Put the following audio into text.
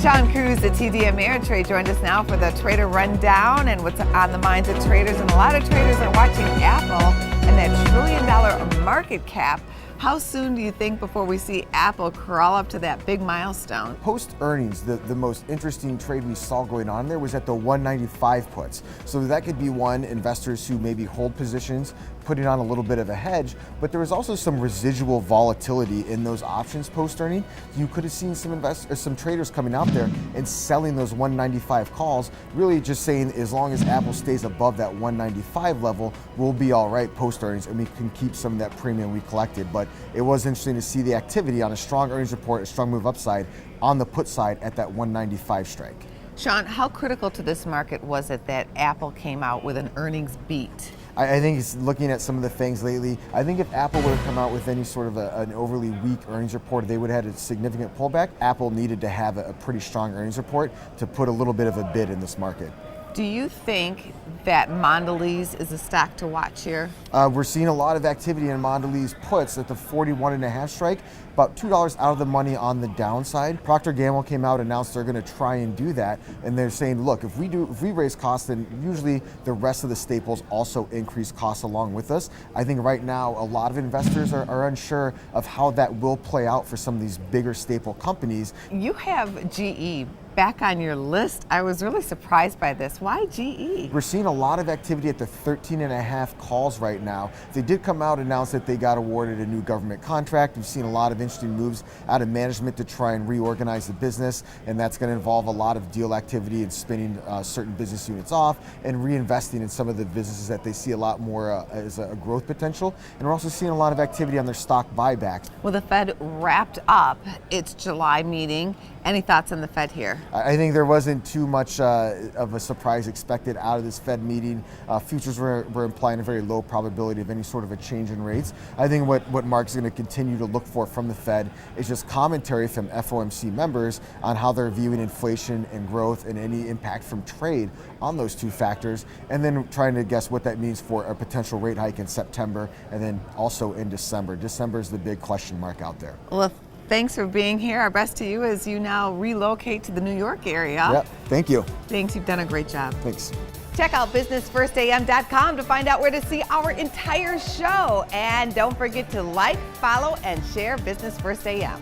Sean Cruz, the TD Ameritrade, joined us now for the Trader Rundown and what's on the minds of traders. And a lot of traders are watching Apple and that $1 trillion market cap. How soon do you think before we see Apple crawl up to that big milestone? Post earnings, the most interesting trade we saw going on there was at the 195 puts. So that could be one, investors who maybe hold positions, putting on a little bit of a hedge, but there was also some residual volatility in those options post earning. You could have seen some traders coming out there and selling those 195 calls, really just saying as long as Apple stays above that 195 level, we'll be all right post earnings and we can keep some of that premium we collected. But it was interesting to see the activity on a strong earnings report, a strong move upside on the put side at that 195 strike. Sean, how critical to this market was it that Apple came out with an earnings beat? I think it's looking at some of the things lately. I think if Apple would have come out with any sort of an overly weak earnings report, they would have had a significant pullback. Apple needed to have a pretty strong earnings report to put a little bit of a bid in this market. Do you think that Mondelez is a stock to watch here? We're seeing a lot of activity in Mondelez puts at the 41.5 strike, about $2 out of the money on the downside. Procter & Gamble came out and announced they're going to try and do that, and they're saying, look, if we raise costs, then usually the rest of the staples also increase costs along with us. I think right now a lot of investors are unsure of how that will play out for some of these bigger staple companies. You have GE back on your list. I was really surprised by this. Why GE? We're seeing a lot of activity at the 13.5 calls right now. They did come out and announce that they got awarded a new government contract. We've seen a lot of interesting moves out of management to try and reorganize the business, and that's going to involve a lot of deal activity and spinning certain business units off and reinvesting in some of the businesses that they see a lot more as a growth potential. And we're also seeing a lot of activity on their stock buybacks. Well, the Fed wrapped up its July meeting. Any thoughts on the Fed here? I think there wasn't too much of a surprise expected out of this Fed meeting. Futures were implying a very low probability of any sort of a change in rates. I think what Mark's going to continue to look for from the Fed is just commentary from FOMC members on how they're viewing inflation and growth and any impact from trade on those two factors, and then trying to guess what that means for a potential rate hike in September and then also in December. December is the big question mark out there. Well, thanks for being here. Our best to you as you now relocate to the New York area. Yep, thank you. Thanks, you've done a great job. Thanks. Check out businessfirstam.com to find out where to see our entire show. And don't forget to like, follow, and share Business First AM.